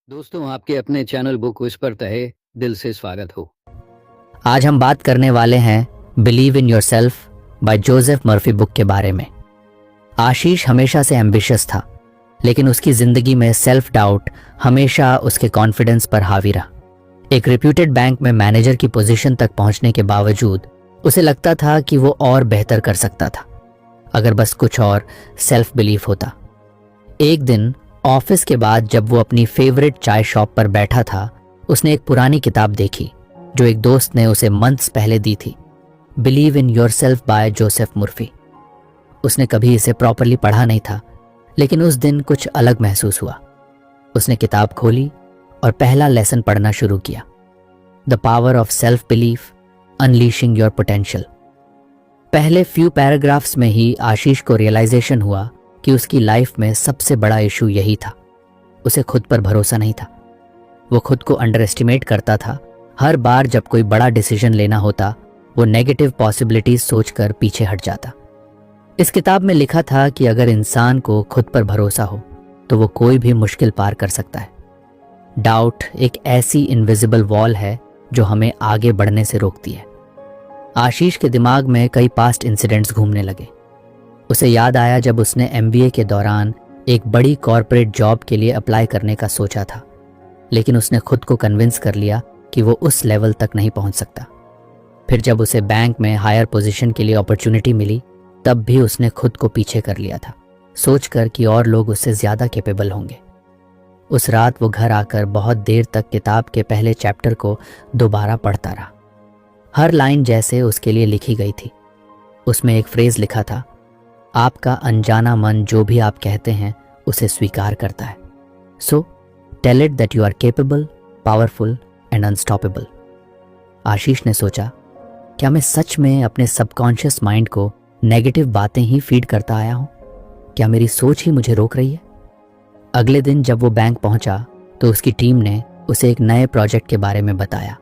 दोस्तों, आपके अपने चैनल बुक विस्पर तहे दिल से स्वागत हो। आज हम बात करने वाले हैं believe in yourself by Joseph Murphy book के बारे में। आशीष हमेशा से एम्बिशियस था, लेकिन उसकी जिंदगी में सेल्फ डाउट हमेशा उसके कॉन्फिडेंस पर हावी रहा। एक रिप्यूटेड बैंक में मैनेजर की पोजीशन तक पहुंचने के बावजूद उसे लगता था कि वो और बेहतर कर सकता था, अगर बस कुछ और सेल्फ बिलीफ होता। एक दिन ऑफिस के बाद जब वो अपनी फेवरेट चाय शॉप पर बैठा था, उसने एक पुरानी किताब देखी जो एक दोस्त ने उसे मंथ्स पहले दी थी, believe in yourself by Joseph Murphy. उसने कभी इसे प्रॉपरली पढ़ा नहीं था, लेकिन उस दिन कुछ अलग महसूस हुआ। उसने किताब खोली और पहला लेसन पढ़ना शुरू किया, the power of self belief unleashing your potential. पहले फ्यू पैराग्राफ्स में ही आशीष को रियलाइजेशन हुआ कि उसकी लाइफ में सबसे बड़ा इशू यही था, उसे खुद पर भरोसा नहीं था। वो खुद को अंडर एस्टिमेट करता था। हर बार जब कोई बड़ा डिसीजन लेना होता, वो नेगेटिव पॉसिबिलिटीज सोचकर पीछे हट जाता। इस किताब में लिखा था कि अगर इंसान को खुद पर भरोसा हो तो वो कोई भी मुश्किल पार कर सकता है। डाउट एक ऐसी इनविजिबल वॉल है जो हमें आगे बढ़ने से रोकती है। आशीष के दिमाग में कई पास्ट इंसिडेंट्स घूमने लगे। उसे याद आया जब उसने MBA के दौरान एक बड़ी कॉर्पोरेट जॉब के लिए अप्लाई करने का सोचा था, लेकिन उसने खुद को कन्विंस कर लिया कि वो उस लेवल तक नहीं पहुंच सकता। फिर जब उसे बैंक में हायर पोजीशन के लिए अपॉर्चुनिटी मिली, तब भी उसने खुद को पीछे कर लिया था, सोचकर कि और लोग उससे ज़्यादा कैपेबल होंगे। उस रात वो घर आकर बहुत देर तक किताब के पहले चैप्टर को दोबारा पढ़ता रहा। हर लाइन जैसे उसके लिए लिखी गई थी। उसमें एक फ्रेज लिखा था, आपका अनजाना मन जो भी आप कहते हैं उसे स्वीकार करता है। So tell it that you are capable, powerful and unstoppable. Ashish ने सोचा, क्या मैं सच में अपने सबकॉन्शियस माइंड को नेगेटिव बातें ही फीड करता आया हूं? क्या मेरी सोच ही मुझे रोक रही है? अगले दिन जब वो बैंक पहुंचा तो उसकी टीम ने उसे एक नए प्रोजेक्ट के बारे में बताया,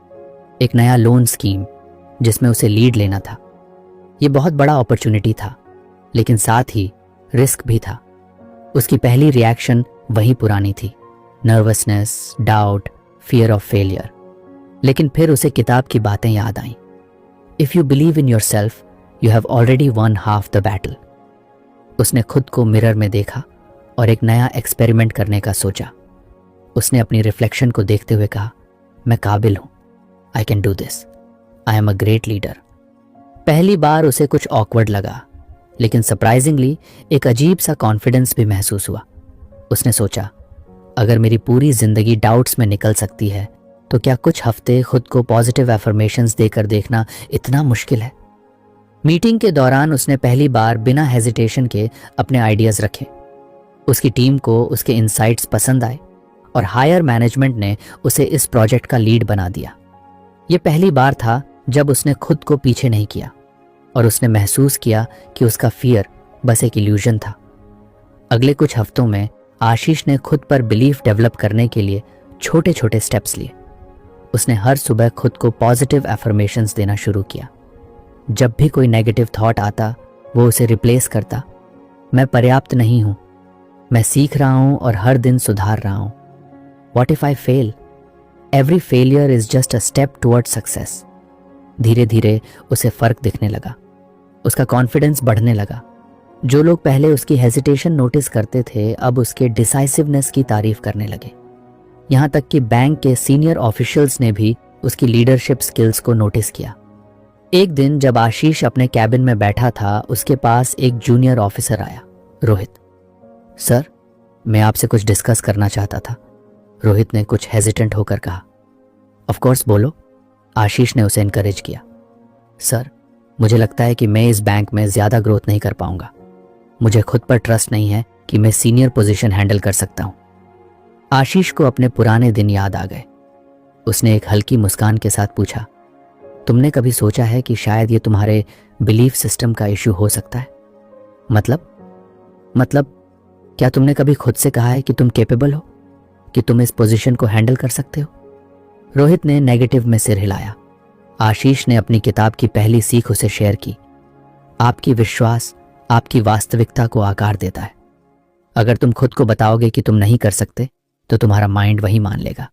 एक नया लोन स्कीम जिसमें उसे लीड लेना था। ये बहुत बड़ा अपॉर्चुनिटी था, लेकिन साथ ही रिस्क भी था। उसकी पहली रिएक्शन वही पुरानी थी, nervousness, doubt, fear of failure. लेकिन फिर उसे किताब की बातें याद आईं। If you believe in yourself you have already one half the battle. उसने खुद को मिरर में देखा और एक नया एक्सपेरिमेंट करने का सोचा। उसने अपनी रिफ्लेक्शन को देखते हुए कहा, मैं काबिल हूं, I can do this, I am a great leader. पहली बार उसे कुछ ऑकवर्ड लगा, लेकिन सरप्राइजिंगली एक अजीब सा कॉन्फिडेंस भी महसूस हुआ। उसने सोचा, अगर मेरी पूरी जिंदगी डाउट्स में निकल सकती है तो क्या कुछ हफ्ते खुद को पॉजिटिव एफर्मेशंस देकर देखना इतना मुश्किल है? मीटिंग के दौरान उसने पहली बार बिना हेजिटेशन के अपने आइडियाज रखे। उसकी टीम को उसके इनसाइट्स पसंद आए और हायर मैनेजमेंट ने उसे इस प्रोजेक्ट का लीड बना दिया। यह पहली बार था जब उसने खुद को पीछे नहीं किया और उसने महसूस किया कि उसका फियर बस एक इल्यूजन था। अगले कुछ हफ्तों में आशीष ने खुद पर बिलीफ डेवलप करने के लिए छोटे छोटे स्टेप्स लिए। उसने हर सुबह खुद को पॉजिटिव एफर्मेशंस देना शुरू किया। जब भी कोई नेगेटिव थॉट आता, वो उसे रिप्लेस करता, मैं पर्याप्त नहीं हूं, मैं सीख रहा हूं और हर दिन सुधार रहा हूं। What if I fail? Every failure is just a step toward success. धीरे धीरे उसे फर्क दिखने लगा, उसका कॉन्फिडेंस बढ़ने लगा। जो लोग पहले उसकी हेजिटेशन नोटिस करते थे, अब उसके डिसाइसिवनेस की तारीफ करने लगे। यहां तक कि बैंक के सीनियर ऑफिशियल्स ने भी उसकी लीडरशिप स्किल्स को नोटिस किया। एक दिन जब आशीष अपने कैबिन में बैठा था, उसके पास एक जूनियर ऑफिसर आया, रोहित। सर, मैं आपसे कुछ डिस्कस करना चाहता था। रोहित ने कुछ हेजिटेंट होकर कहा। ऑफ कोर्स, बोलो। आशीष ने उसे इनकरेज किया। सर, मुझे लगता है कि मैं इस बैंक में ज्यादा ग्रोथ नहीं कर पाऊंगा। मुझे खुद पर ट्रस्ट नहीं है कि मैं सीनियर पोजीशन हैंडल कर सकता हूं। आशीष को अपने पुराने दिन याद आ गए। उसने एक हल्की मुस्कान के साथ पूछा, तुमने कभी सोचा है कि शायद ये तुम्हारे बिलीफ सिस्टम का इश्यू हो सकता है? मतलब क्या तुमने कभी खुद से कहा है कि तुम केपेबल हो, कि तुम इस पोजीशन को हैंडल कर सकते हो? रोहित ने नेगेटिव में सिर हिलाया। आशीष ने अपनी किताब की पहली सीख उसे शेयर की, आपकी विश्वास आपकी वास्तविकता को आकार देता है। अगर तुम खुद को बताओगे कि तुम नहीं कर सकते, तो तुम्हारा माइंड वही मान लेगा।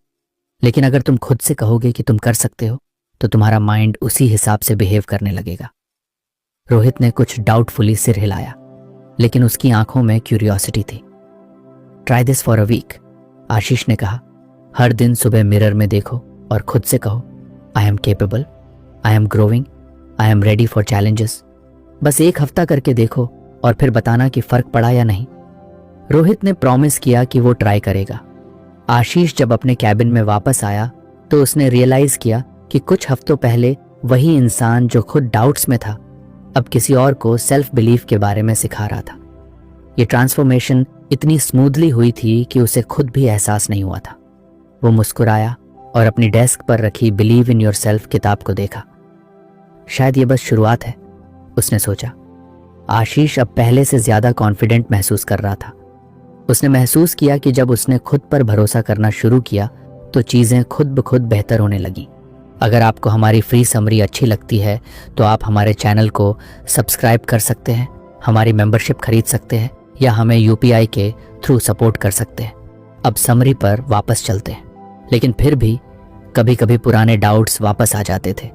लेकिन अगर तुम खुद से कहोगे कि तुम कर सकते हो, तो तुम्हारा माइंड उसी हिसाब से बिहेव करने लगेगा। रोहित ने कुछ डाउटफुली सिर हिलाया, लेकिन उसकी आंखों में क्यूरियोसिटी थी। Try this for a week, Ashish ने कहा। हर दिन सुबह मिरर में देखो और खुद से कहो, I am capable, I am growing, I am ready for challenges. बस 1 हफ्ता करके देखो और फिर बताना कि फर्क पड़ा या नहीं। रोहित ने प्रॉमिस किया कि वो ट्राई करेगा। आशीष जब अपने कैबिन में वापस आया तो उसने रियलाइज किया कि कुछ हफ्तों पहले वही इंसान जो खुद डाउट्स में था, अब किसी और को सेल्फ बिलीफ के बारे में सिखा रहा था। ये ट्रांसफॉर्मेशन इतनी स्मूथली हुई थी कि उसे खुद भी एहसास नहीं हुआ था। वो मुस्कुराया और अपनी डेस्क पर रखी बिलीव इन योर सेल्फ किताब को देखा। शायद ये बस शुरुआत है, उसने सोचा। आशीष अब पहले से ज्यादा कॉन्फिडेंट महसूस कर रहा था। उसने महसूस किया कि जब उसने खुद पर भरोसा करना शुरू किया तो चीजें खुद ब खुद बेहतर होने लगी। अगर आपको हमारी फ्री समरी अच्छी लगती है तो आप हमारे चैनल को सब्सक्राइब कर सकते हैं, हमारी मेंबरशिप खरीद सकते हैं या हमें यूपीआई के थ्रू सपोर्ट कर सकते हैं। अब समरी पर वापस चलते हैं। लेकिन फिर भी कभी कभी पुराने डाउट्स वापस आ जाते थे।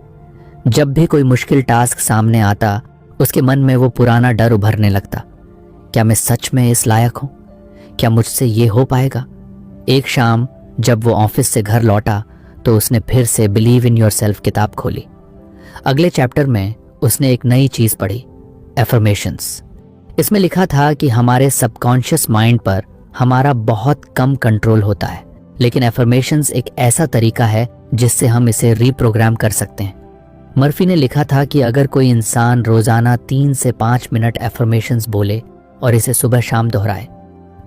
जब भी कोई मुश्किल टास्क सामने आता, उसके मन में वो पुराना डर उभरने लगता। क्या मैं सच में इस लायक हूं? क्या मुझसे ये हो पाएगा? एक शाम जब वो ऑफिस से घर लौटा तो उसने फिर से बिलीव इन योर सेल्फ किताब खोली। अगले चैप्टर में उसने एक नई चीज पढ़ी, एफर्मेशंस। इसमें लिखा था कि हमारे सबकॉन्शियस माइंड पर हमारा बहुत कम कंट्रोल होता है, लेकिन एफर्मेशंस एक ऐसा तरीका है जिससे हम इसे रीप्रोग्राम कर सकते हैं। मर्फी ने लिखा था कि अगर कोई इंसान रोजाना 3 से 5 मिनट एफर्मेशंस बोले और इसे सुबह शाम दोहराए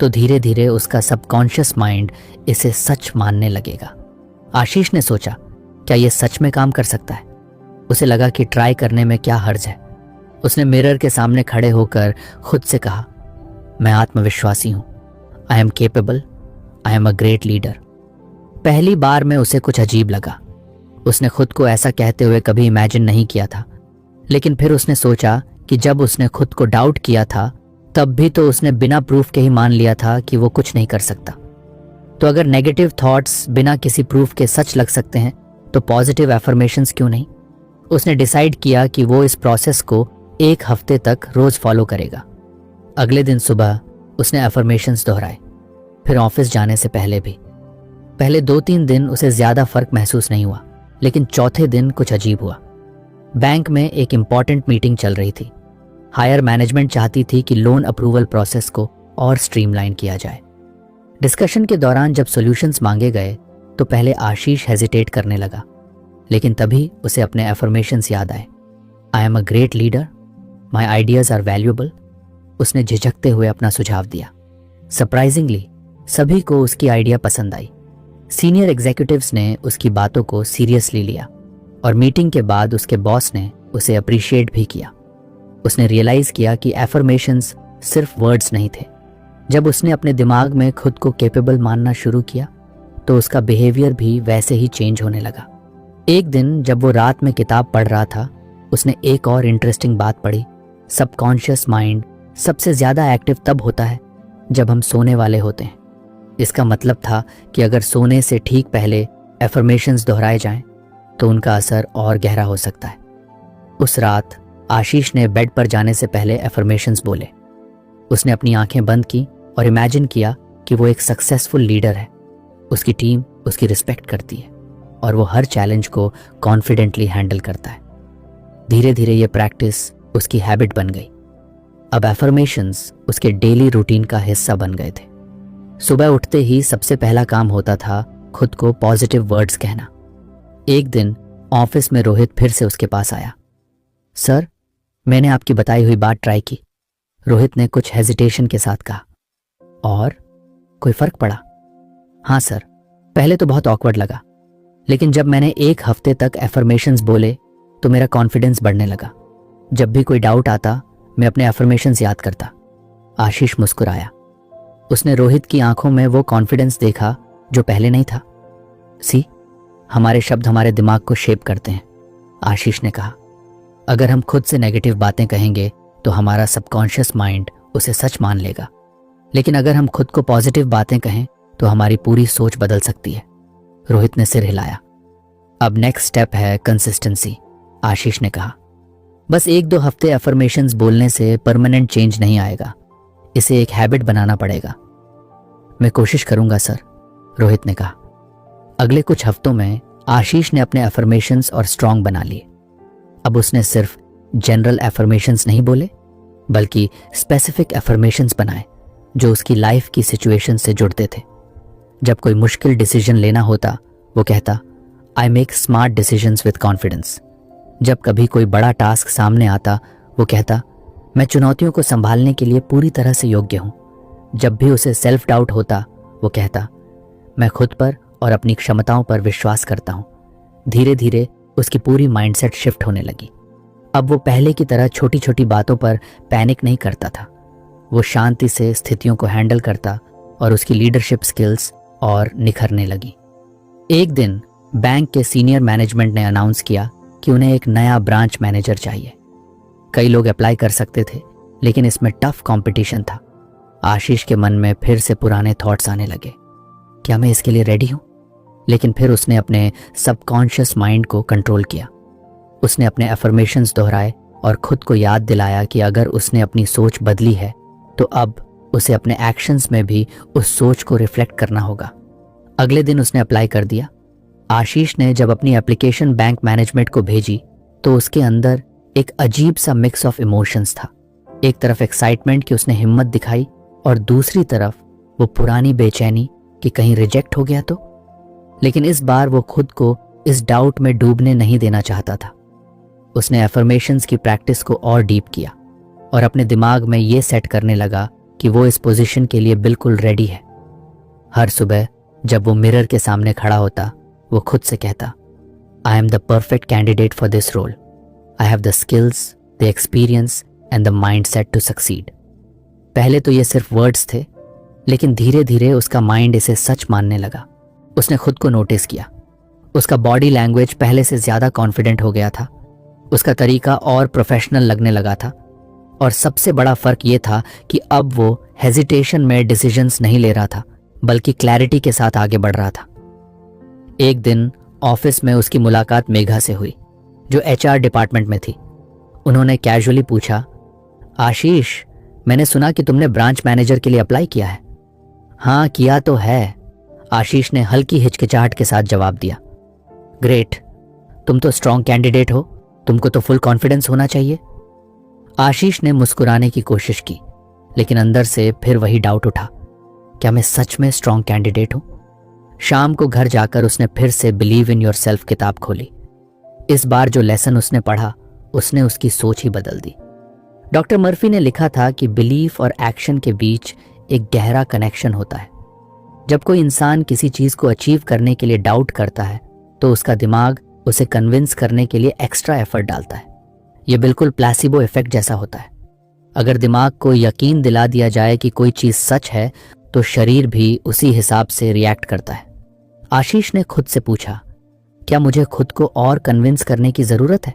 तो धीरे धीरे उसका सबकॉन्शियस माइंड इसे सच मानने लगेगा। आशीष ने सोचा, क्या यह सच में काम कर सकता है? उसे लगा कि ट्राई करने में क्या हर्ज है। उसने मिरर के सामने खड़े होकर खुद से कहा, मैं आत्मविश्वासी हूं, I am capable, I am a great leader. पहली बार में उसे कुछ अजीब लगा। उसने खुद को ऐसा कहते हुए कभी इमेजिन नहीं किया था। लेकिन फिर उसने सोचा कि जब उसने खुद को डाउट किया था तब भी तो उसने बिना प्रूफ के ही मान लिया था कि वो कुछ नहीं कर सकता। तो अगर नेगेटिव थॉट्स बिना किसी प्रूफ के सच लग सकते हैं तो पॉजिटिव एफर्मेशंस क्यों नहीं? उसने डिसाइड किया कि वो इस प्रोसेस को 1 हफ्ते तक रोज फॉलो करेगा। अगले दिन सुबह उसने एफर्मेशंस दोहराए, फिर ऑफिस जाने से पहले भी। पहले 2-3 दिन उसे ज्यादा फर्क महसूस नहीं हुआ, लेकिन चौथे दिन कुछ अजीब हुआ। बैंक में एक इंपॉर्टेंट मीटिंग चल रही थी। हायर मैनेजमेंट चाहती थी कि लोन अप्रूवल प्रोसेस को और स्ट्रीमलाइन किया जाए। डिस्कशन के दौरान जब सॉल्यूशंस मांगे गए तो पहले आशीष हेजिटेट करने लगा, लेकिन तभी उसे अपने एफर्मेशंस याद आए। I am a great leader, my ideas are valuable. उसने झिझकते हुए अपना सुझाव दिया। सरप्राइजिंगली सभी को उसकी आइडिया पसंद आई। सीनियर एग्जीक्यूटिव्स ने उसकी बातों को सीरियसली लिया और मीटिंग के बाद उसके बॉस ने उसे अप्रिशिएट भी किया। उसने रियलाइज किया कि एफर्मेशंस सिर्फ वर्ड्स नहीं थे। जब उसने अपने दिमाग में खुद को कैपेबल मानना शुरू किया तो उसका बिहेवियर भी वैसे ही चेंज होने लगा। एक दिन जब वो रात में किताब पढ़ रहा था, उसने एक और इंटरेस्टिंग बात पढ़ी। सबकॉन्शियस माइंड सबसे ज्यादा एक्टिव तब होता है जब हम सोने वाले होते हैं। इसका मतलब था कि अगर सोने से ठीक पहले एफर्मेशंस दोहराए जाएं तो उनका असर और गहरा हो सकता है। उस रात आशीष ने बेड पर जाने से पहले एफर्मेशंस बोले। उसने अपनी आंखें बंद की और इमेजिन किया कि वो एक सक्सेसफुल लीडर है। उसकी टीम उसकी रिस्पेक्ट करती है और वो हर चैलेंज को कॉन्फिडेंटली हैंडल करता है। धीरे धीरे ये प्रैक्टिस उसकी हैबिट बन गई। अब एफर्मेशंस उसके डेली रूटीन का हिस्सा बन गए थे। सुबह उठते ही सबसे पहला काम होता था खुद को पॉजिटिव वर्ड्स कहना। एक दिन ऑफिस में रोहित फिर से उसके पास आया। सर, मैंने आपकी बताई हुई बात ट्राई की, रोहित ने कुछ हेजिटेशन के साथ कहा। और कोई फर्क पड़ा? हाँ सर, पहले तो बहुत ऑकवर्ड लगा, लेकिन जब मैंने 1 हफ्ते तक एफर्मेशंस बोले तो मेरा कॉन्फिडेंस बढ़ने लगा। जब भी कोई डाउट आता मैं अपने एफर्मेशंस याद करता। आशीष मुस्कुराया। उसने रोहित की आंखों में वो कॉन्फिडेंस देखा जो पहले नहीं था। सी, हमारे शब्द हमारे दिमाग को शेप करते हैं, आशीष ने कहा। अगर हम खुद से नेगेटिव बातें कहेंगे तो हमारा सबकॉन्शियस माइंड उसे सच मान लेगा, लेकिन अगर हम खुद को पॉजिटिव बातें कहें तो हमारी पूरी सोच बदल सकती है। रोहित ने सिर हिलाया। अब नेक्स्ट स्टेप है कंसिस्टेंसी, आशीष ने कहा। बस 1-2 हफ्ते अफर्मेशंस बोलने से परमानेंट चेंज नहीं आएगा, इसे एक हैबिट बनाना पड़ेगा। मैं कोशिश करूंगा सर, रोहित ने कहा। अगले कुछ हफ्तों में आशीष ने अपने अफर्मेशंस और स्ट्रांग बना लिए। अब उसने सिर्फ जनरल अफर्मेशंस नहीं बोले, बल्कि स्पेसिफिक अफर्मेशंस बनाए जो उसकी लाइफ की सिचुएशन से जुड़ते थे। जब कोई मुश्किल डिसीजन लेना होता, वो कहता, I make smart decisions with confidence. जब कभी कोई बड़ा टास्क सामने आता, वो कहता, मैं चुनौतियों को संभालने के लिए पूरी तरह से योग्य हूं। जब भी उसे सेल्फ डाउट होता, वो कहता, मैं खुद पर और अपनी क्षमताओं पर विश्वास करता हूं। धीरे धीरे उसकी पूरी माइंडसेट शिफ्ट होने लगी। अब वो पहले की तरह छोटी छोटी बातों पर पैनिक नहीं करता था। वो शांति से स्थितियों को हैंडल करता और उसकी लीडरशिप स्किल्स और निखरने लगी। एक दिन बैंक के सीनियर मैनेजमेंट ने अनाउंस किया कि उन्हें एक नया ब्रांच मैनेजर चाहिए। कई लोग अप्लाई कर सकते थे, लेकिन इसमें टफ कंपटीशन था। आशीष के मन में फिर से पुराने थॉट्स आने लगे, क्या मैं इसके लिए रेडी हूं? लेकिन फिर उसने अपने सबकॉन्शियस माइंड को कंट्रोल किया। उसने अपने अफर्मेशंस दोहराए और खुद को याद दिलाया कि अगर उसने अपनी सोच बदली है तो अब उसे अपने एक्शंस में भी उस सोच को रिफ्लेक्ट करना होगा। अगले दिन उसने अप्लाई कर दिया। आशीष ने जब अपनी एप्लीकेशन बैंक मैनेजमेंट को भेजी तो उसके अंदर एक अजीब सा मिक्स ऑफ इमोशंस था। एक तरफ एक्साइटमेंट कि उसने हिम्मत दिखाई और दूसरी तरफ वो पुरानी बेचैनी कि कहीं रिजेक्ट हो गया तो। लेकिन इस बार वो खुद को इस डाउट में डूबने नहीं देना चाहता था। उसने अफर्मेशंस की प्रैक्टिस को और डीप किया और अपने दिमाग में ये सेट करने लगा कि वो इस पोजीशन के लिए बिल्कुल रेडी है। हर सुबह जब वो मिरर के सामने खड़ा होता, वो खुद से कहता, I am the perfect candidate for this role. I have the skills, the experience and the mindset to succeed. पहले तो ये सिर्फ वर्ड्स थे, लेकिन धीरे धीरे उसका माइंड इसे सच मानने लगा। उसने खुद को नोटिस किया। उसका बॉडी लैंग्वेज पहले से ज्यादा कॉन्फिडेंट हो गया था। उसका तरीका और प्रोफेशनल लगने लगा था। और सबसे बड़ा फर्क ये था कि अब वो हेजिटेशन में डिसीजंस नहीं ले रहा था, बल्कि क्लैरिटी के साथ आगे बढ़ रहा था। एक दिन ऑफिस में उसकी मुलाकात मेघा से हुई, जो एचआर डिपार्टमेंट में थी। उन्होंने कैजुअली पूछा, आशीष, मैंने सुना कि तुमने ब्रांच मैनेजर के लिए अप्लाई किया है। हाँ, किया तो है, आशीष ने हल्की हिचकिचाहट के साथ जवाब दिया। ग्रेट, तुम तो स्ट्रॉन्ग कैंडिडेट हो, तुमको तो फुल कॉन्फिडेंस होना चाहिए। आशीष ने मुस्कुराने की कोशिश की, लेकिन अंदर से फिर वही डाउट उठा, क्या मैं सच में स्ट्रॉन्ग कैंडिडेट हूं? शाम को घर जाकर उसने फिर से बिलीव इन योरसेल्फ किताब खोली। इस बार जो लेसन उसने पढ़ा, उसने उसकी सोच ही बदल दी। डॉक्टर मर्फी ने लिखा था कि बिलीफ और एक्शन के बीच एक गहरा कनेक्शन होता है। जब कोई इंसान किसी चीज को अचीव करने के लिए डाउट करता है, तो उसका दिमाग उसे कन्विंस करने के लिए एक्स्ट्रा एफर्ट डालता है। यह बिल्कुल प्लेसिबो इफेक्ट जैसा होता है। अगर दिमाग को यकीन दिला दिया जाए कि कोई चीज सच है, तो शरीर भी उसी हिसाब से रिएक्ट करता है। आशीष ने खुद से पूछा, क्या मुझे खुद को और कन्विंस करने की जरूरत है?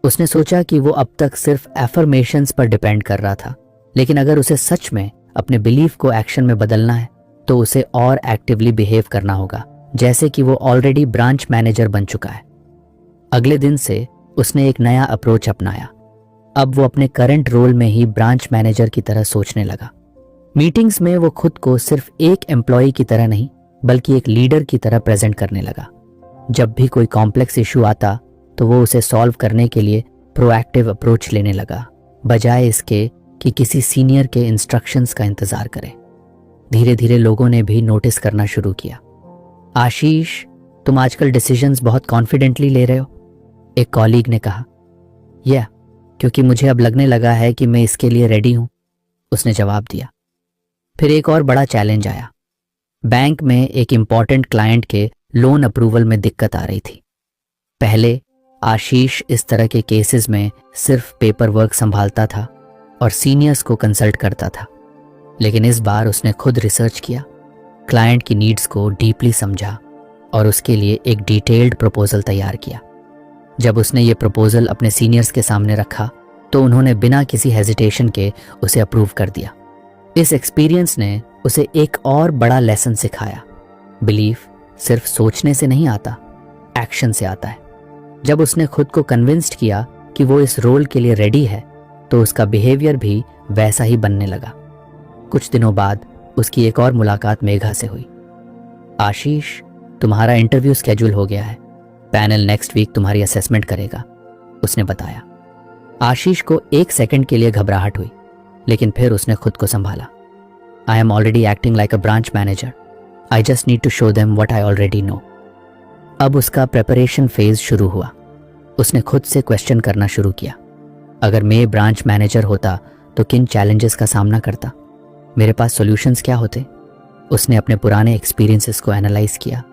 उसने सोचा कि वो अब तक सिर्फ एफर्मेशंस पर डिपेंड कर रहा था, लेकिन अगर उसे सच में अपने बिलीफ को एक्शन में बदलना है, तो उसे और एक्टिवली बिहेव करना होगा, जैसे कि वो ऑलरेडी ब्रांच मैनेजर बन चुका है। अगले दिन से उसने एक नया अप्रोच अपनाया। अब वो अपने करंट रोल में ही ब्रांच मैनेजर की तरह सोचने लगा। मीटिंग्स में वो खुद को सिर्फ एक एम्प्लॉय की तरह नहीं, बल्कि एक लीडर की तरह प्रेजेंट करने लगा। जब भी कोई कॉम्प्लेक्स इशू आता, तो वो उसे सॉल्व करने के लिए प्रोएक्टिव अप्रोच लेने लगा, बजाय इसके कि किसी सीनियर के इंस्ट्रक्शंस का इंतजार करे। धीरे धीरे लोगों ने भी नोटिस करना शुरू किया। आशीष, तुम आजकल डिसीजंस बहुत कॉन्फिडेंटली ले रहे हो, एक कॉलीग ने कहा। यह क्योंकि मुझे अब लगने लगा है कि मैं इसके लिए रेडी हूं, उसने जवाब दिया। फिर एक और बड़ा चैलेंज आया। बैंक में एक इंपॉर्टेंट क्लाइंट के लोन अप्रूवल में दिक्कत आ रही थी। पहले आशीष इस तरह के केसेस में सिर्फ पेपर वर्क संभालता था और सीनियर्स को कंसल्ट करता था, लेकिन इस बार उसने खुद रिसर्च किया, क्लाइंट की नीड्स को डीपली समझा और उसके लिए एक डिटेल्ड प्रपोजल तैयार किया। जब उसने ये प्रपोजल अपने सीनियर्स के सामने रखा, तो उन्होंने बिना किसी हेजिटेशन के उसे अप्रूव कर दिया। इस एक्सपीरियंस ने उसे एक और बड़ा लेसन सिखाया। बिलीफ सिर्फ सोचने से नहीं आता, एक्शन से आता है। जब उसने खुद को कन्विंस्ड किया कि वो इस रोल के लिए रेडी है, तो उसका बिहेवियर भी वैसा ही बनने लगा। कुछ दिनों बाद उसकी एक और मुलाकात मेघा से हुई। आशीष, तुम्हारा इंटरव्यू स्केड्यूल हो गया है, पैनल नेक्स्ट वीक तुम्हारी असेसमेंट करेगा, उसने बताया। आशीष को एक सेकंड के लिए घबराहट हुई, लेकिन फिर उसने खुद को संभाला। I am already acting like a branch manager, I just need to show them what I already know. अब उसका प्रेपरेशन फेज शुरू हुआ। उसने खुद से क्वेश्चन करना शुरू किया। अगर मैं ब्रांच मैनेजर होता तो किन चैलेंजेस का सामना करता, मेरे पास सॉल्यूशंस क्या होते। उसने अपने पुराने एक्सपीरियंसेस को एनालाइज किया,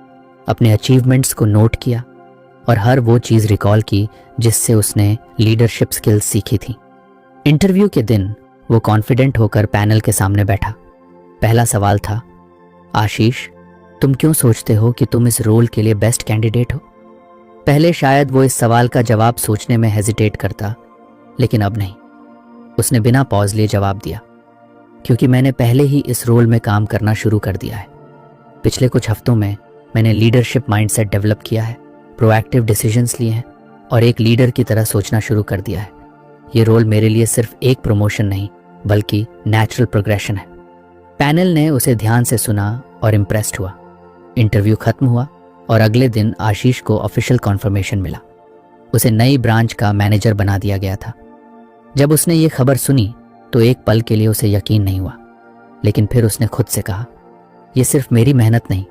अपने अचीवमेंट्स को नोट किया और हर वो चीज़ रिकॉल की जिससे उसने लीडरशिप स्किल्स सीखी थी। इंटरव्यू के दिन वो कॉन्फिडेंट होकर पैनल के सामने बैठा। पहला सवाल था, आशीष, तुम क्यों सोचते हो कि तुम इस रोल के लिए बेस्ट कैंडिडेट हो? पहले शायद वो इस सवाल का जवाब सोचने में हेजिटेट करता, लेकिन अब नहीं। उसने बिना पॉज लिए जवाब दिया, क्योंकि मैंने पहले ही इस रोल में काम करना शुरू कर दिया है। पिछले कुछ हफ्तों में मैंने लीडरशिप माइंडसेट डेवलप किया है, प्रोएक्टिव डिसीजंस लिए हैं और एक लीडर की तरह सोचना शुरू कर दिया है। ये रोल मेरे लिए सिर्फ एक प्रमोशन नहीं, बल्कि नेचुरल प्रोग्रेशन है। पैनल ने उसे ध्यान से सुना और इम्प्रेस्ड हुआ। इंटरव्यू खत्म हुआ और अगले दिन आशीष को ऑफिशियल कॉन्फर्मेशन मिला। उसे नई ब्रांच का मैनेजर बना दिया गया था। जब उसने ये खबर सुनी तो एक पल के लिए उसे यकीन नहीं हुआ, लेकिन फिर उसने खुद से कहा, यह सिर्फ मेरी मेहनत नहीं,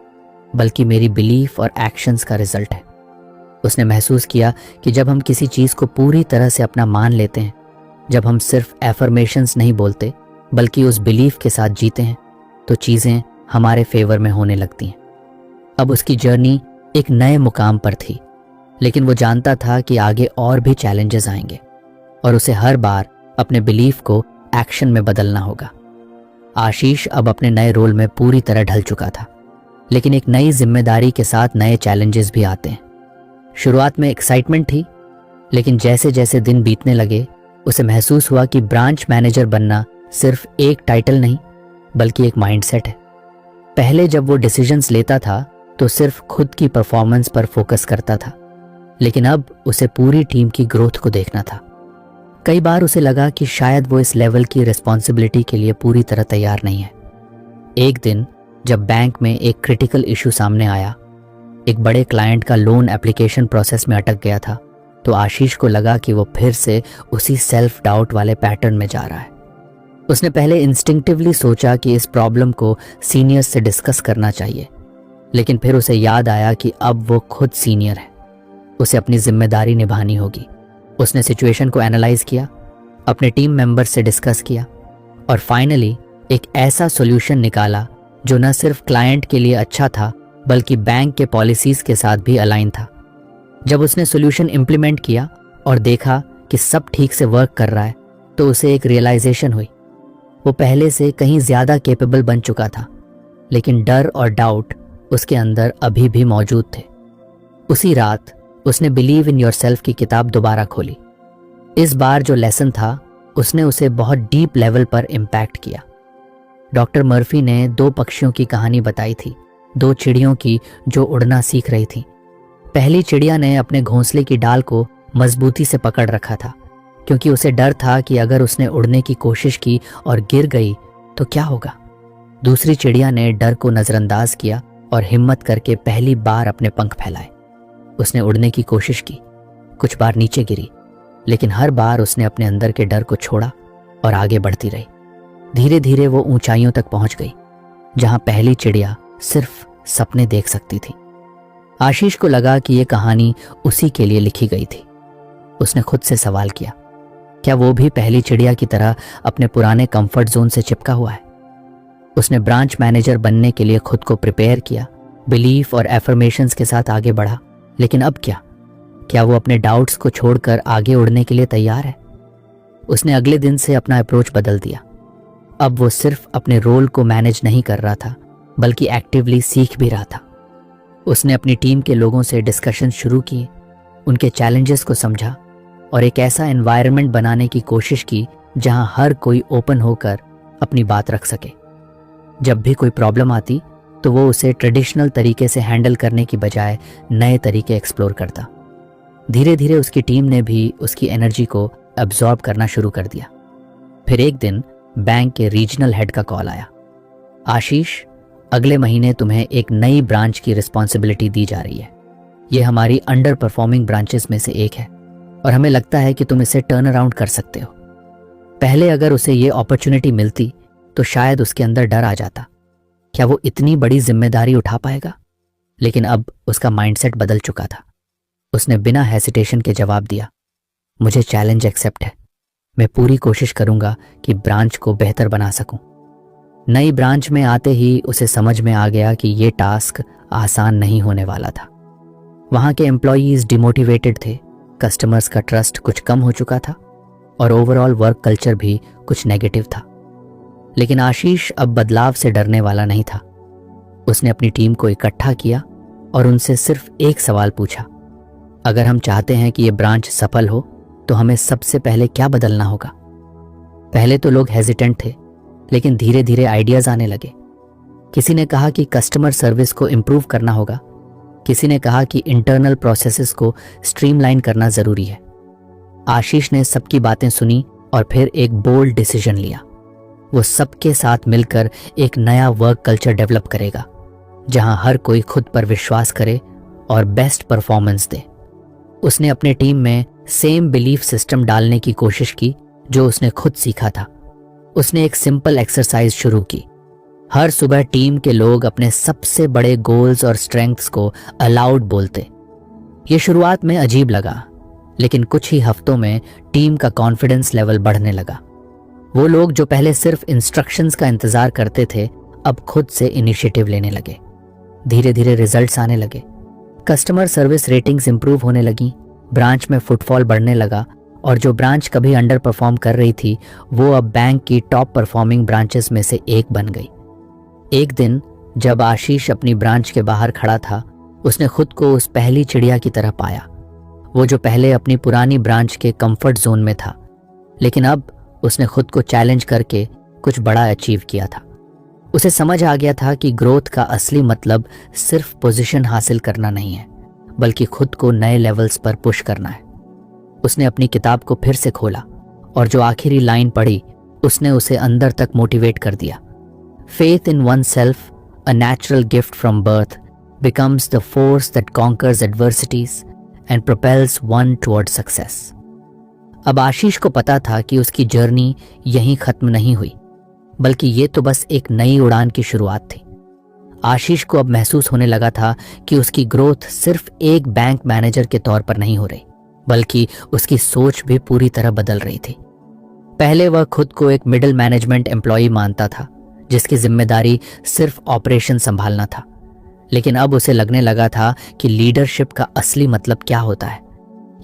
बल्कि मेरी बिलीफ और एक्शंस का रिजल्ट है। उसने महसूस किया कि जब हम किसी चीज़ को पूरी तरह से अपना मान लेते हैं, जब हम सिर्फ एफर्मेशंस नहीं बोलते बल्कि उस बिलीफ के साथ जीते हैं, तो चीज़ें हमारे फेवर में होने लगती हैं। अब उसकी जर्नी एक नए मुकाम पर थी, लेकिन वो जानता था कि आगे और भी चैलेंजेस आएंगे और उसे हर बार अपने बिलीफ को एक्शन में बदलना होगा। आशीष अब अपने नए रोल में पूरी तरह ढल चुका था, लेकिन एक नई जिम्मेदारी के साथ नए चैलेंजेस भी आते हैं। शुरुआत में एक्साइटमेंट थी, लेकिन जैसे जैसे दिन बीतने लगे उसे महसूस हुआ कि ब्रांच मैनेजर बनना सिर्फ एक टाइटल नहीं, बल्कि एक माइंडसेट है। पहले जब वो डिसीजंस लेता था तो सिर्फ खुद की परफॉर्मेंस पर फोकस करता था, लेकिन अब उसे पूरी टीम की ग्रोथ को देखना था। कई बार उसे लगा कि शायद वो इस लेवल की रिस्पॉन्सिबिलिटी के लिए पूरी तरह तैयार नहीं है। एक दिन जब बैंक में एक क्रिटिकल इशू सामने आया, एक बड़े क्लाइंट का लोन एप्लीकेशन प्रोसेस में अटक गया था, तो आशीष को लगा कि वो फिर से उसी सेल्फ डाउट वाले पैटर्न में जा रहा है। उसने पहले इंस्टिंक्टिवली सोचा कि इस प्रॉब्लम को सीनियर्स से डिस्कस करना चाहिए, लेकिन फिर उसे याद आया कि अब वो खुद सीनियर है, उसे अपनी जिम्मेदारी निभानी होगी। उसने सिचुएशन को एनालाइज किया, अपने टीम मेंबर्स से डिस्कस किया और फाइनली एक ऐसा सॉल्यूशन निकाला जो न सिर्फ क्लाइंट के लिए अच्छा था, बल्कि बैंक के पॉलिसीज के साथ भी अलाइन था। जब उसने सॉल्यूशन इंप्लीमेंट किया और देखा कि सब ठीक से वर्क कर रहा है, तो उसे एक रियलाइजेशन हुई। वो पहले से कहीं ज्यादा कैपेबल बन चुका था, लेकिन डर और डाउट उसके अंदर अभी भी मौजूद थे। उसी रात उसने बिलीव इन योरसेल्फ की किताब दोबारा खोली। इस बार जो लेसन था उसने उसे बहुत डीप लेवल पर इम्पैक्ट किया। डॉक्टर मर्फी ने 2 पक्षियों की कहानी बताई थी, 2 चिड़ियों की जो उड़ना सीख रही थी। पहली चिड़िया ने अपने घोंसले की डाल को मजबूती से पकड़ रखा था, क्योंकि उसे डर था कि अगर उसने उड़ने की कोशिश की और गिर गई तो क्या होगा। दूसरी चिड़िया ने डर को नजरअंदाज किया और हिम्मत करके पहली बार अपने पंख फैलाए। उसने उड़ने की कोशिश की, कुछ बार नीचे गिरी, लेकिन हर बार उसने अपने अंदर के डर को छोड़ा और आगे बढ़ती रही। धीरे धीरे वो ऊंचाइयों तक पहुंच गई, जहां पहली चिड़िया सिर्फ सपने देख सकती थी। आशीष को लगा कि यह कहानी उसी के लिए लिखी गई थी। उसने खुद से सवाल किया, क्या वो भी पहली चिड़िया की तरह अपने पुराने कंफर्ट जोन से चिपका हुआ है? उसने ब्रांच मैनेजर बनने के लिए खुद को प्रिपेयर किया, बिलीफ और एफर्मेशंस के साथ आगे बढ़ा, लेकिन अब क्या वो अपने डाउट्स को छोड़कर आगे उड़ने के लिए तैयार है? उसने अगले दिन से अपना अप्रोच बदल दिया। अब वो सिर्फ अपने रोल को मैनेज नहीं कर रहा था, बल्कि एक्टिवली सीख भी रहा था। उसने अपनी टीम के लोगों से डिस्कशन शुरू किए, उनके चैलेंजेस को समझा और एक ऐसा एनवायरनमेंट बनाने की कोशिश की जहां हर कोई ओपन होकर अपनी बात रख सके। जब भी कोई प्रॉब्लम आती तो वो उसे ट्रेडिशनल तरीके से हैंडल करने की बजाय नए तरीके एक्सप्लोर करता। धीरे धीरे उसकी टीम ने भी उसकी एनर्जी को अब्जॉर्ब करना शुरू कर दिया। फिर एक दिन बैंक के रीजनल हेड का कॉल आया। आशीष, अगले महीने तुम्हें एक नई ब्रांच की रिस्पॉन्सिबिलिटी दी जा रही है। ये हमारी अंडर परफॉर्मिंग ब्रांचेस में से एक है और हमें लगता है कि तुम इसे टर्न अराउंड कर सकते हो। पहले अगर उसे ये अपॉर्चुनिटी मिलती तो शायद उसके अंदर डर आ जाता, क्या वो इतनी बड़ी जिम्मेदारी उठा पाएगा? लेकिन अब उसका माइंडसेट बदल चुका था। उसने बिना हेसिटेशन के जवाब दिया, मुझे चैलेंज एक्सेप्ट है। मैं पूरी कोशिश करूंगा कि ब्रांच को बेहतर बना सकूं। नई ब्रांच में आते ही उसे समझ में आ गया कि ये टास्क आसान नहीं होने वाला था। वहां के एम्प्लॉयज डिमोटिवेटेड थे, कस्टमर्स का ट्रस्ट कुछ कम हो चुका था और ओवरऑल वर्क कल्चर भी कुछ नेगेटिव था। लेकिन आशीष अब बदलाव से डरने वाला नहीं था। उसने अपनी टीम को इकट्ठा किया और उनसे सिर्फ एक सवाल पूछा, अगर हम चाहते हैं कि ये ब्रांच सफल हो तो हमें सबसे पहले क्या बदलना होगा? पहले तो लोग हेजिटेंट थे, लेकिन धीरे धीरे आइडियाज आने लगे। किसी ने कहा कि कस्टमर सर्विस को इम्प्रूव करना होगा, किसी ने कहा कि इंटरनल प्रोसेसेस को स्ट्रीमलाइन करना जरूरी है। आशीष ने सबकी बातें सुनी और फिर एक बोल्ड डिसीजन लिया। वो सबके साथ मिलकर एक नया वर्क कल्चर डेवलप करेगा, जहां हर कोई खुद पर विश्वास करे और बेस्ट परफॉर्मेंस दे। उसने अपने टीम में सेम बिलीफ सिस्टम डालने की कोशिश की जो उसने खुद सीखा था। उसने एक सिंपल एक्सरसाइज शुरू की। हर सुबह टीम के लोग अपने सबसे बड़े गोल्स और स्ट्रेंथ्स को अलाउड बोलते। ये शुरुआत में अजीब लगा, लेकिन कुछ ही हफ्तों में टीम का कॉन्फिडेंस लेवल बढ़ने लगा। वो लोग जो पहले सिर्फ इंस्ट्रक्शंस का इंतजार करते थे, अब खुद से इनिशिएटिव लेने लगे। धीरे धीरे रिजल्ट्स आने लगे। कस्टमर सर्विस रेटिंग्स इंप्रूव होने लगी, ब्रांच में फुटफॉल बढ़ने लगा और जो ब्रांच कभी अंडर परफॉर्म कर रही थी वो अब बैंक की टॉप परफॉर्मिंग ब्रांचेस में से एक बन गई। एक दिन जब आशीष अपनी ब्रांच के बाहर खड़ा था, उसने खुद को उस पहली चिड़िया की तरह पाया, वो जो पहले अपनी पुरानी ब्रांच के कंफर्ट जोन में था, लेकिन अब उसने खुद को चैलेंज करके कुछ बड़ा अचीव किया था। उसे समझ आ गया था कि ग्रोथ का असली मतलब सिर्फ पोजीशन हासिल करना नहीं है, बल्कि खुद को नए लेवल्स पर पुश करना है। उसने अपनी किताब को फिर से खोला और जो आखिरी लाइन पढ़ी उसने उसे अंदर तक मोटिवेट कर दिया। Faith in one self, a natural gift from birth, becomes the force that conquers adversities and propels one toward success. अब आशीष को पता था कि उसकी जर्नी यहीं खत्म नहीं हुई, बल्कि ये तो बस एक नई उड़ान की शुरुआत थी। आशीष को अब महसूस होने लगा था कि उसकी ग्रोथ सिर्फ एक बैंक मैनेजर के तौर पर नहीं हो रही, बल्कि उसकी सोच भी पूरी तरह बदल रही थी। पहले वह खुद को एक मिडिल मैनेजमेंट एम्प्लॉय मानता था, जिसकी जिम्मेदारी सिर्फ ऑपरेशन संभालना था। लेकिन अब उसे लगने लगा था कि लीडरशिप का असली मतलब क्या होता है।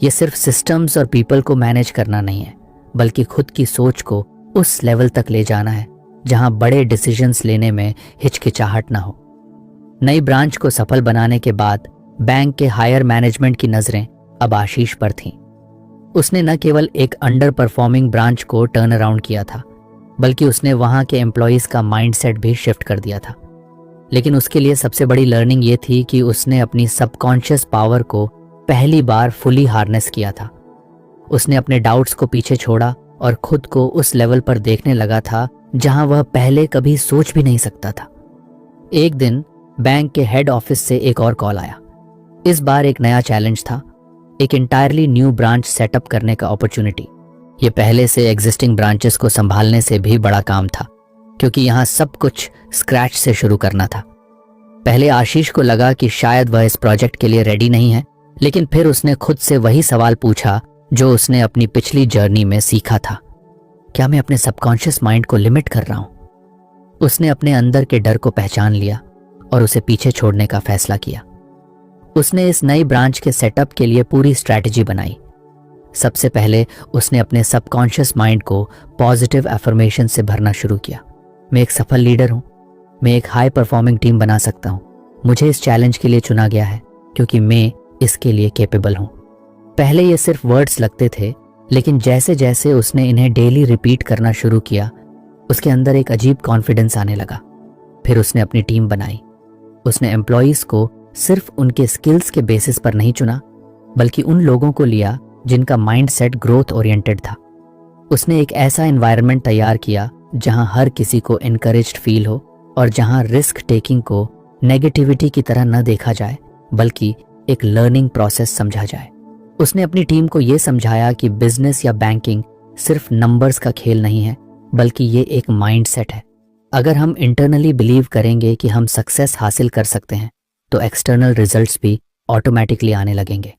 यह सिर्फ सिस्टम्स और पीपल को मैनेज करना नहीं है, बल्कि खुद की सोच को उस लेवल तक ले जाना है जहां बड़े डिसीजंस लेने में हिचकिचाहट ना हो। नई ब्रांच को सफल बनाने के बाद बैंक के हायर मैनेजमेंट की नजरें अब आशीष पर थीं। उसने न केवल एक अंडर परफॉर्मिंग ब्रांच को टर्न अराउंड किया था, बल्कि उसने वहां के एम्प्लॉयज का माइंडसेट भी शिफ्ट कर दिया था। लेकिन उसके लिए सबसे बड़ी लर्निंग ये थी कि उसने अपनी सबकॉन्शियस पावर को पहली बार फुली हार्नेस किया था। उसने अपने डाउट्स को पीछे छोड़ा और खुद को उस लेवल पर देखने लगा था जहां वह पहले कभी सोच भी नहीं सकता था। एक दिन बैंक के हेड ऑफिस से एक और कॉल आया। इस बार एक नया चैलेंज था, एक इंटायरली न्यू ब्रांच सेटअप करने का अपॉर्चुनिटी। ये पहले से एग्जिस्टिंग ब्रांचेस को संभालने से भी बड़ा काम था, क्योंकि यहाँ सब कुछ स्क्रैच से शुरू करना था। पहले आशीष को लगा कि शायद वह इस प्रोजेक्ट के लिए रेडी नहीं है, लेकिन फिर उसने खुद से वही सवाल पूछा जो उसने अपनी पिछली जर्नी में सीखा था, क्या मैं अपने सबकॉन्शियस माइंड को लिमिट कर रहा हूं? उसने अपने अंदर के डर को पहचान लिया और उसे पीछे छोड़ने का फैसला किया। उसने इस नई ब्रांच के सेटअप के लिए पूरी स्ट्रैटेजी बनाई। सबसे पहले उसने अपने सबकॉन्शियस माइंड को पॉजिटिव अफर्मेशन से भरना शुरू किया। मैं एक सफल लीडर हूं, मैं एक हाई परफॉर्मिंग टीम बना सकता हूं, मुझे इस चैलेंज के लिए चुना गया है क्योंकि मैं इसके लिए कैपेबल हूं। पहले ये सिर्फ वर्ड्स लगते थे, लेकिन जैसे जैसे उसने इन्हें डेली रिपीट करना शुरू किया, उसके अंदर एक अजीब कॉन्फिडेंस आने लगा। फिर उसने अपनी टीम बनाई। उसने एम्प्लॉयज़ को सिर्फ उनके स्किल्स के बेसिस पर नहीं चुना, बल्कि उन लोगों को लिया जिनका माइंडसेट ग्रोथ ओरिएंटेड था। उसने एक ऐसा एनवायरनमेंट तैयार किया जहां हर किसी को इनकरेज्ड फील हो और जहां रिस्क टेकिंग को नेगेटिविटी की तरह न देखा जाए, बल्कि एक लर्निंग प्रोसेस समझा जाए। उसने अपनी टीम को यह समझाया कि बिजनेस या बैंकिंग सिर्फ नंबर्स का खेल नहीं है, बल्कि ये एक माइंडसेट है। अगर हम इंटरनली बिलीव करेंगे कि हम सक्सेस हासिल कर सकते हैं, तो एक्सटर्नल रिजल्ट्स भी ऑटोमेटिकली आने लगेंगे।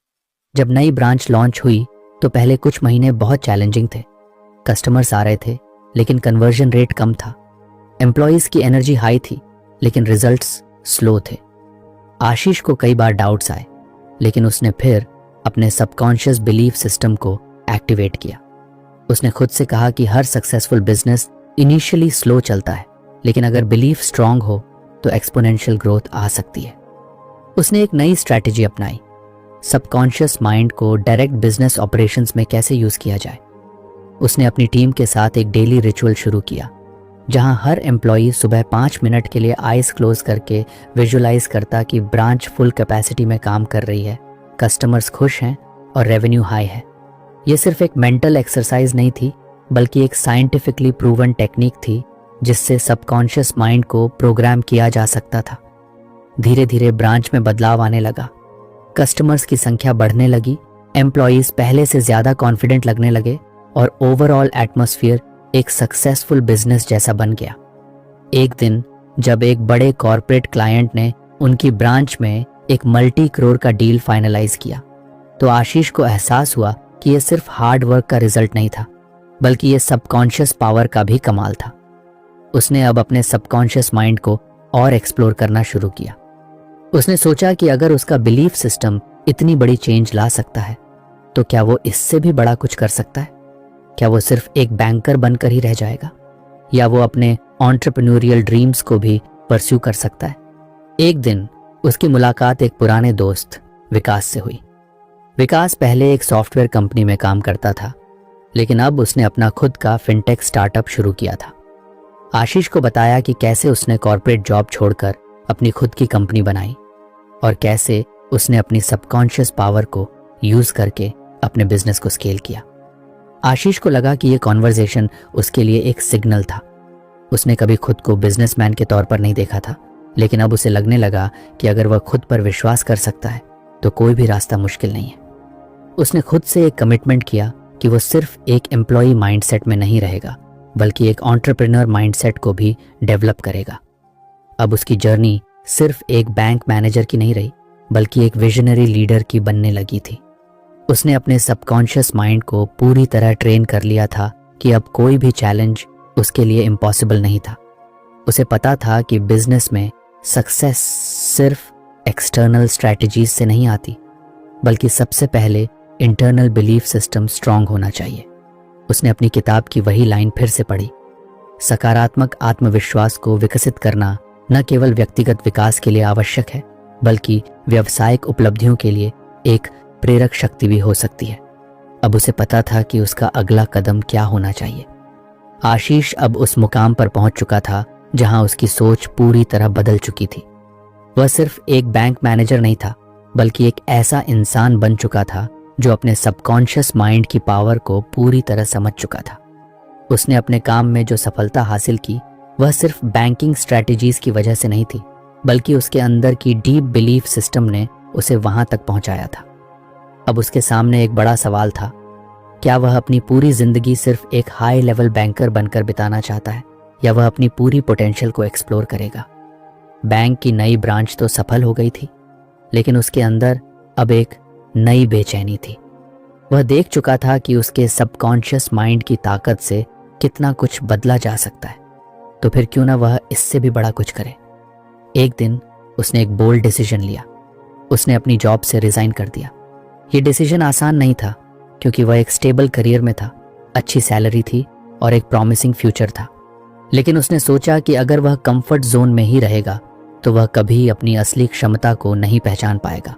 जब नई ब्रांच लॉन्च हुई तो पहले कुछ महीने बहुत चैलेंजिंग थे। कस्टमर्स आ रहे थे, लेकिन कन्वर्जन रेट कम था। एम्प्लॉयज़ की एनर्जी हाई थी, लेकिन रिजल्ट्स स्लो थे। आशीष को कई बार डाउट्स आए, लेकिन उसने फिर अपने सबकॉन्शियस बिलीफ सिस्टम को एक्टिवेट किया। उसने खुद से कहा कि हर सक्सेसफुल बिजनेस इनिशियली स्लो चलता है, लेकिन अगर बिलीफ स्ट्रांग हो तो एक्सपोनेंशियल ग्रोथ आ सकती है। उसने एक नई स्ट्रैटेजी अपनाई, सबकॉन्शियस माइंड को डायरेक्ट बिजनेस ऑपरेशंस में कैसे यूज किया जाए। उसने अपनी टीम के साथ एक डेली रिचुअल शुरू किया, जहां हर एम्प्लॉई सुबह 5 मिनट के लिए आइज क्लोज करके विजुअलाइज करता कि ब्रांच फुल कैपेसिटी में काम कर रही है, कस्टमर्स खुश हैं और रेवेन्यू हाई है। यह सिर्फ एक मेंटल एक्सरसाइज नहीं थी, बल्कि एक साइंटिफिकली प्रूवन टेक्निक थी जिससे सबकॉन्शियस माइंड को प्रोग्राम किया जा सकता था। धीरे धीरे ब्रांच में बदलाव आने लगा, कस्टमर्स की संख्या बढ़ने लगी, एम्प्लॉयज पहले से ज्यादा कॉन्फिडेंट लगने लगे और ओवरऑल एटमॉस्फेयर एक सक्सेसफुल बिजनेस जैसा बन गया। एक दिन जब एक बड़े कॉर्पोरेट क्लाइंट ने उनकी ब्रांच में एक मल्टी करोड़ का डील फाइनलाइज किया, तो आशीष को एहसास हुआ कि यह सिर्फ हार्ड वर्क का रिजल्ट नहीं था, बल्कि यह सबकॉन्शियस पावर का भी कमाल था। उसने अब अपने सबकॉन्शियस माइंड को और एक्सप्लोर करना शुरू किया। उसने सोचा कि अगर उसका बिलीफ सिस्टम इतनी बड़ी चेंज ला सकता है, तो क्या वो इससे भी बड़ा कुछ कर सकता है? क्या वो सिर्फ एक बैंकर बनकर ही रह जाएगा, या वो अपने एंटरप्रेन्योरियल ड्रीम्स को भी परस्यू कर सकता है? एक दिन उसकी मुलाकात एक पुराने दोस्त विकास से हुई। विकास पहले एक सॉफ्टवेयर कंपनी में काम करता था, लेकिन अब उसने अपना खुद का फिनटेक स्टार्टअप शुरू किया था। आशीष को बताया कि कैसे उसने कॉर्पोरेट जॉब छोड़कर अपनी खुद की कंपनी बनाई और कैसे उसने अपनी सबकॉन्शियस पावर को यूज करके अपने बिजनेस को स्केल किया। आशीष को लगा कि यह कॉन्वर्सेशन उसके लिए एक सिग्नल था। उसने कभी खुद को बिजनेसमैन के तौर पर नहीं देखा था, लेकिन अब उसे लगने लगा कि अगर वह खुद पर विश्वास कर सकता है तो कोई भी रास्ता मुश्किल नहीं है। उसने खुद से एक कमिटमेंट किया कि वो सिर्फ एक एम्प्लॉय माइंडसेट में नहीं रहेगा, बल्कि एक एंटरप्रेन्योर माइंडसेट को भी डेवलप करेगा। अब उसकी जर्नी सिर्फ एक बैंक मैनेजर की नहीं रही, बल्कि एक विजनरी लीडर की बनने लगी थी। उसने अपने सबकॉन्शियस माइंड को पूरी तरह ट्रेन कर लिया था कि अब कोई भी चैलेंज उसके लिए इम्पॉसिबल नहीं था। उसे पता था कि बिजनेस में सक्सेस सिर्फ एक्सटर्नल स्ट्रैटेजीज से नहीं आती, बल्कि सबसे पहले इंटरनल बिलीफ सिस्टम स्ट्रांग होना चाहिए। उसने अपनी किताब की वही लाइन फिर से पढ़ी, सकारात्मक आत्मविश्वास को विकसित करना न केवल व्यक्तिगत विकास के लिए आवश्यक है, बल्कि व्यावसायिक उपलब्धियों के लिए एक प्रेरक शक्ति भी हो सकती है। अब उसे पता था कि उसका अगला कदम क्या होना चाहिए। आशीष अब उस मुकाम पर पहुंच चुका था जहां उसकी सोच पूरी तरह बदल चुकी थी। वह सिर्फ एक बैंक मैनेजर नहीं था, बल्कि एक ऐसा इंसान बन चुका था जो अपने सबकॉन्शियस माइंड की पावर को पूरी तरह समझ चुका था। उसने अपने काम में जो सफलता हासिल की, वह सिर्फ बैंकिंग स्ट्रैटेजीज की वजह से नहीं थी, बल्कि उसके अंदर की डीप बिलीफ सिस्टम ने उसे वहां तक पहुंचाया था। अब उसके सामने एक बड़ा सवाल था, क्या वह अपनी पूरी जिंदगी सिर्फ एक हाई लेवल बैंकर बनकर बिताना चाहता है, या वह अपनी पूरी पोटेंशियल को एक्सप्लोर करेगा? बैंक की नई ब्रांच तो सफल हो गई थी, लेकिन उसके अंदर अब एक नई बेचैनी थी। वह देख चुका था कि उसके सबकॉन्शियस माइंड की ताकत से कितना कुछ बदला जा सकता है, तो फिर क्यों ना वह इससे भी बड़ा कुछ करे। एक दिन उसने एक बोल्ड डिसीजन लिया। उसने अपनी जॉब से रिजाइन कर दिया। ये डिसीजन आसान नहीं था, क्योंकि वह एक स्टेबल करियर में था, अच्छी सैलरी थी और एक प्रॉमिसिंग फ्यूचर था। लेकिन उसने सोचा कि अगर वह कंफर्ट जोन में ही रहेगा तो वह कभी अपनी असली क्षमता को नहीं पहचान पाएगा।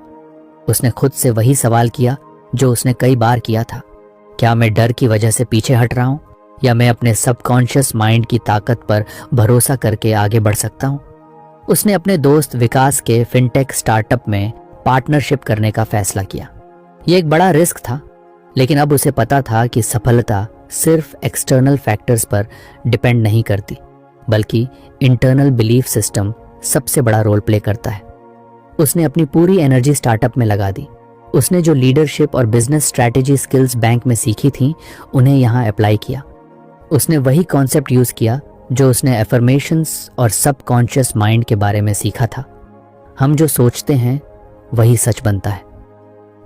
उसने खुद से वही सवाल किया जो उसने कई बार किया था, क्या मैं डर की वजह से पीछे हट रहा हूं, या मैं अपने सबकॉन्शियस माइंड की ताकत पर भरोसा करके आगे बढ़ सकता हूं? उसने अपने दोस्त विकास के फिनटेक स्टार्टअप में पार्टनरशिप करने का फैसला किया। ये एक बड़ा रिस्क था, लेकिन अब उसे पता था कि सफलता सिर्फ एक्सटर्नल फैक्टर्स पर डिपेंड नहीं करती, बल्कि इंटरनल बिलीफ सिस्टम सबसे बड़ा रोल प्ले करता है। उसने अपनी पूरी एनर्जी स्टार्टअप में लगा दी। उसने जो लीडरशिप और बिजनेस स्ट्रैटेजी स्किल्स बैंक में सीखी थी, उन्हें यहाँ अप्लाई किया। उसने वही कॉन्सेप्ट यूज किया जो उसने एफर्मेशंस और सबकॉन्शियस माइंड के बारे में सीखा था। हम जो सोचते हैं वही सच बनता है।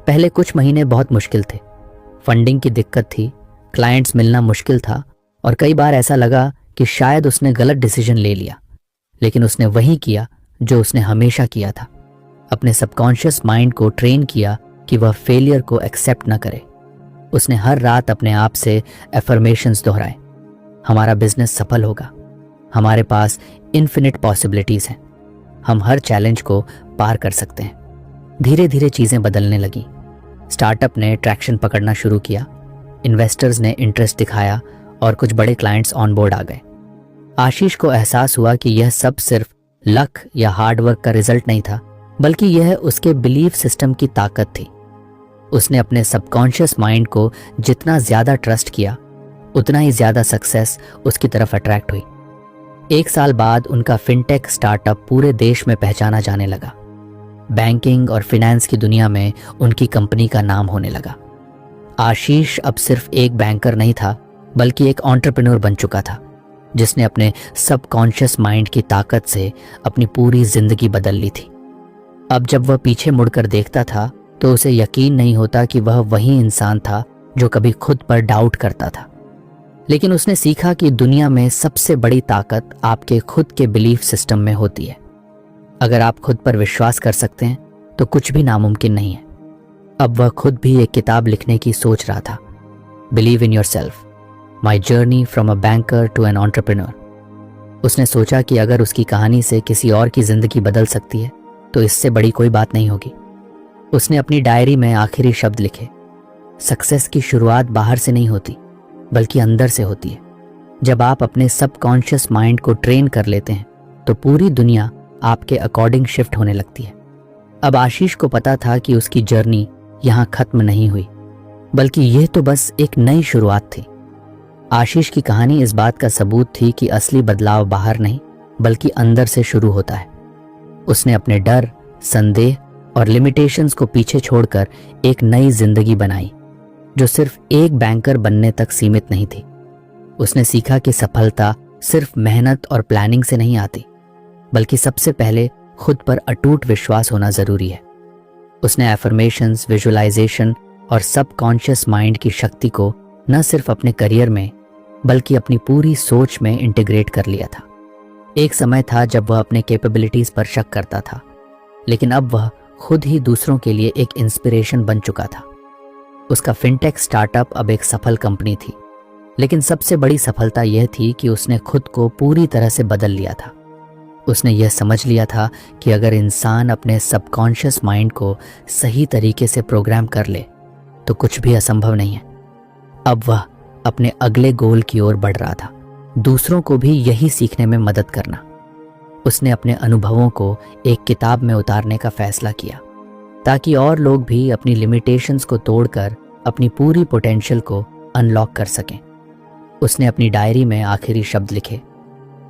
पहले कुछ महीने बहुत मुश्किल थे। फंडिंग की दिक्कत थी, क्लाइंट्स मिलना मुश्किल था और कई बार ऐसा लगा कि शायद उसने गलत डिसीजन ले लिया। लेकिन उसने वही किया जो उसने हमेशा किया था। अपने सबकॉन्शियस माइंड को ट्रेन किया कि वह फेलियर को एक्सेप्ट न करे। उसने हर रात अपने आप से एफर्मेशंस दोहराए, हमारा बिजनेस सफल होगा, हमारे पास इन्फिनिट पॉसिबिलिटीज हैं, हम हर चैलेंज को पार कर सकते हैं। धीरे धीरे चीजें बदलने लगी। स्टार्टअप ने ट्रैक्शन पकड़ना शुरू किया, इन्वेस्टर्स ने इंटरेस्ट दिखाया और कुछ बड़े क्लाइंट्स ऑन बोर्ड आ गए। आशीष को एहसास हुआ कि यह सब सिर्फ लक या हार्डवर्क का रिजल्ट नहीं था, बल्कि यह उसके बिलीफ सिस्टम की ताकत थी। उसने अपने सबकॉन्शियस माइंड को जितना ज्यादा ट्रस्ट किया, उतना ही ज्यादा सक्सेस उसकी तरफ अट्रैक्ट हुई। 1 साल बाद उनका फिनटेक स्टार्टअप पूरे देश में पहचाना जाने लगा। बैंकिंग और फिनेंस की दुनिया में उनकी कंपनी का नाम होने लगा। आशीष अब सिर्फ एक बैंकर नहीं था, बल्कि एक एंटरप्रेन्योर बन चुका था, जिसने अपने सबकॉन्शियस माइंड की ताकत से अपनी पूरी जिंदगी बदल ली थी। अब जब वह पीछे मुड़कर देखता था तो उसे यकीन नहीं होता कि वह वही इंसान था जो कभी खुद पर डाउट करता था। लेकिन उसने सीखा कि दुनिया में सबसे बड़ी ताकत आपके खुद के बिलीफ सिस्टम में होती है। अगर आप खुद पर विश्वास कर सकते हैं तो कुछ भी नामुमकिन नहीं है। अब वह खुद भी एक किताब लिखने की सोच रहा था, believe in yourself, my journey from a banker to an entrepreneur. उसने सोचा कि अगर उसकी कहानी से किसी और की जिंदगी बदल सकती है तो इससे बड़ी कोई बात नहीं होगी। उसने अपनी डायरी में आखिरी शब्द लिखे, सक्सेस की शुरुआत बाहर से नहीं होती, बल्कि अंदर से होती है। जब आप अपने सबकॉन्शियस माइंड को ट्रेन कर लेते हैं तो पूरी दुनिया आपके अकॉर्डिंग शिफ्ट होने लगती है। अब आशीष को पता था कि उसकी जर्नी यहाँ खत्म नहीं हुई, बल्कि यह तो बस एक नई शुरुआत थी। आशीष की कहानी इस बात का सबूत थी कि असली बदलाव बाहर नहीं, बल्कि अंदर से शुरू होता है। उसने अपने डर, संदेह और लिमिटेशंस को पीछे छोड़कर एक नई जिंदगी बनाई, जो सिर्फ एक बैंकर बनने तक सीमित नहीं थी। उसने सीखा कि सफलता सिर्फ मेहनत और प्लानिंग से नहीं आती, बल्कि सबसे पहले खुद पर अटूट विश्वास होना जरूरी है। उसने एफर्मेशंस, विजुअलाइजेशन और सबकॉन्शियस माइंड की शक्ति को न सिर्फ अपने करियर में, बल्कि अपनी पूरी सोच में इंटीग्रेट कर लिया था। एक समय था जब वह अपने कैपेबिलिटीज पर शक करता था, लेकिन अब वह खुद ही दूसरों के लिए एक इंस्पिरेशन बन चुका था। उसका फिनटेक स्टार्टअप अब एक सफल कंपनी थी, लेकिन सबसे बड़ी सफलता यह थी कि उसने खुद को पूरी तरह से बदल लिया था। उसने यह समझ लिया था कि अगर इंसान अपने सबकॉन्शियस माइंड को सही तरीके से प्रोग्राम कर ले तो कुछ भी असंभव नहीं है। अब वह अपने अगले गोल की ओर बढ़ रहा था, दूसरों को भी यही सीखने में मदद करना। उसने अपने अनुभवों को एक किताब में उतारने का फैसला किया, ताकि और लोग भी अपनी लिमिटेशंस को तोड़कर अपनी पूरी पोटेंशियल को अनलॉक कर सकें। उसने अपनी डायरी में आखिरी शब्द लिखे,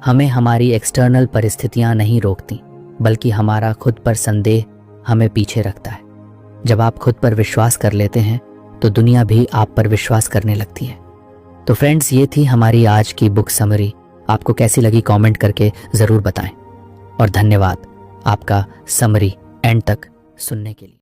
हमें हमारी एक्सटर्नल परिस्थितियां नहीं रोकती, बल्कि हमारा खुद पर संदेह हमें पीछे रखता है। जब आप खुद पर विश्वास कर लेते हैं तो दुनिया भी आप पर विश्वास करने लगती है। तो फ्रेंड्स, ये थी हमारी आज की बुक समरी। आपको कैसी लगी कमेंट करके ज़रूर बताएं, और धन्यवाद आपका समरी एंड तक सुनने के लिए।